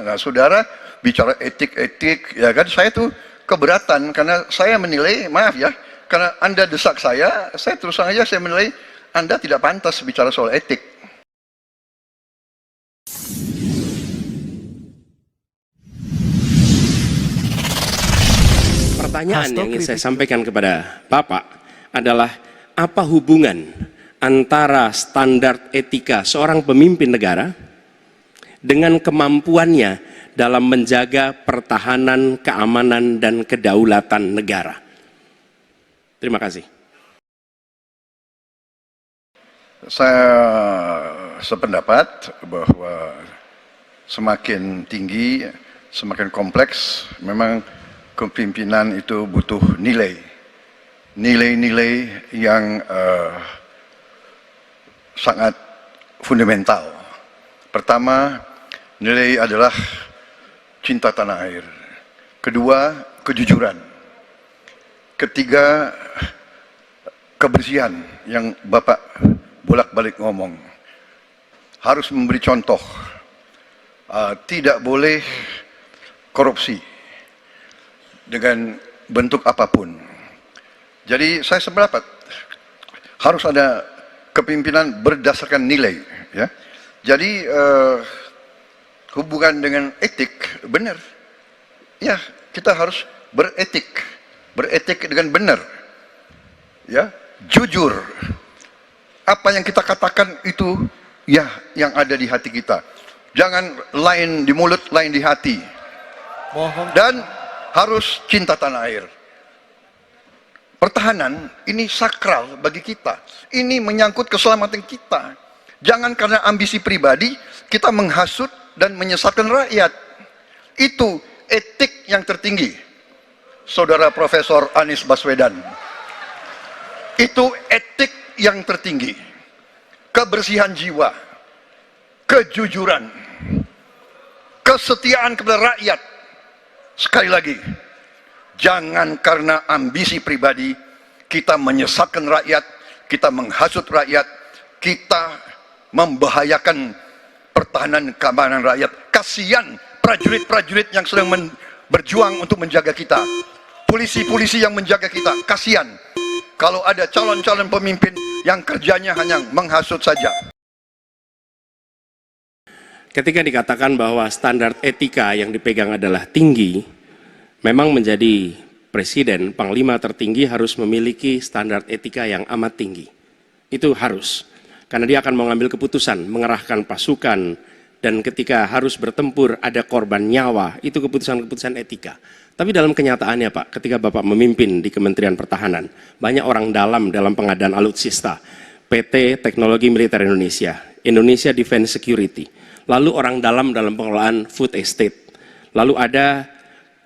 Nah, saudara bicara etik-etik, ya kan, saya tuh keberatan karena saya menilai, maaf ya, karena Anda desak saya terus terang aja saya menilai Anda tidak pantas bicara soal etik. Pertanyaan yang ingin saya sampaikan kepada Bapak adalah apa hubungan antara standar etika seorang pemimpin negara dengan kemampuannya dalam menjaga pertahanan, keamanan, dan kedaulatan negara. Terima kasih. Saya sependapat bahwa semakin tinggi, semakin kompleks, memang kepemimpinan itu butuh nilai-nilai yang sangat fundamental. Pertama, nilai adalah cinta tanah air. Kedua, kejujuran. Ketiga, kebersihan yang Bapak bolak-balik ngomong. Harus memberi contoh. Tidak boleh korupsi dengan bentuk apapun. Jadi saya sependapat harus ada kepemimpinan berdasarkan nilai. Ya. Jadi hubungan dengan etik benar. Ya, kita harus beretik dengan benar. Ya, jujur. Apa yang kita katakan itu ya yang ada di hati kita. Jangan lain di mulut, lain di hati. Dan harus cinta tanah air. Pertahanan ini sakral bagi kita. Ini menyangkut keselamatan kita. Jangan karena ambisi pribadi kita menghasut dan menyesatkan rakyat. Itu etik yang tertinggi, Saudara Profesor Anies Baswedan. Itu etik yang tertinggi. Kebersihan jiwa, kejujuran, kesetiaan kepada rakyat. Sekali lagi, jangan karena ambisi pribadi kita menyesatkan rakyat, kita menghasut rakyat, kita membahayakan pertahanan keamanan rakyat. Kasihan prajurit-prajurit yang sedang berjuang untuk menjaga kita, polisi-polisi yang menjaga kita. Kasihan kalau ada calon-calon pemimpin yang kerjanya hanya menghasut saja. Ketika dikatakan bahwa standar etika yang dipegang adalah tinggi, memang menjadi presiden, panglima tertinggi harus memiliki standar etika yang amat tinggi. Itu harus. Karena dia akan mengambil keputusan, mengerahkan pasukan, dan ketika harus bertempur ada korban nyawa, itu keputusan-keputusan etika. Tapi dalam kenyataannya Pak, ketika Bapak memimpin di Kementerian Pertahanan, banyak orang dalam pengadaan alutsista, PT Teknologi Militer Indonesia, Indonesia Defense Security, lalu orang dalam pengelolaan food estate, lalu ada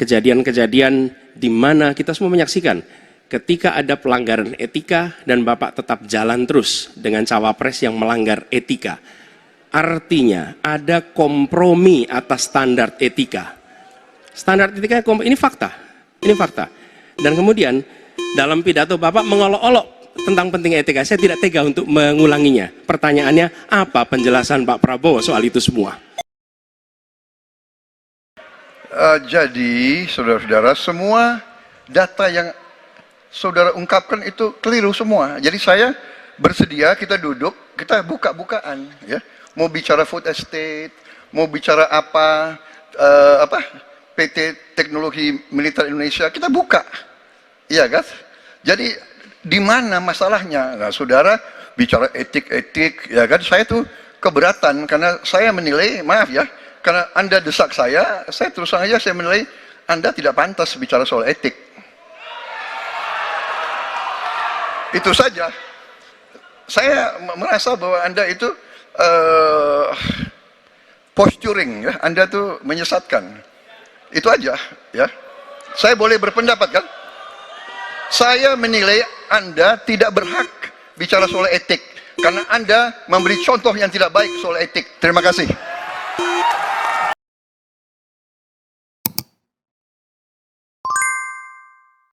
kejadian-kejadian di mana kita semua menyaksikan, ketika ada pelanggaran etika dan Bapak tetap jalan terus dengan cawapres yang melanggar etika. Artinya ada kompromi atas standar etika. Standar etika ini fakta. Ini fakta. Dan kemudian dalam pidato Bapak mengolok-olok tentang pentingnya etika. Saya tidak tega untuk mengulanginya. Pertanyaannya, apa penjelasan Pak Prabowo soal itu semua? Jadi, saudara-saudara, semua data yang saudara ungkapkan itu keliru semua. Jadi saya bersedia kita duduk, kita buka-bukaan, ya. Mau bicara food estate, mau bicara apa PT Teknologi Militer Indonesia, kita buka, iya kan? Jadi di mana masalahnya? Nah, saudara bicara etik-etik, ya kan? Saya tuh keberatan karena saya menilai, maaf ya, karena Anda desak saya terus terang aja saya menilai Anda tidak pantas bicara soal etik. Itu saja. Saya merasa bahwa Anda itu posturing, ya. Anda tuh menyesatkan. Itu aja, ya. Saya boleh berpendapat kan? Saya menilai Anda tidak berhak bicara soal etik karena Anda memberi contoh yang tidak baik soal etik. Terima kasih.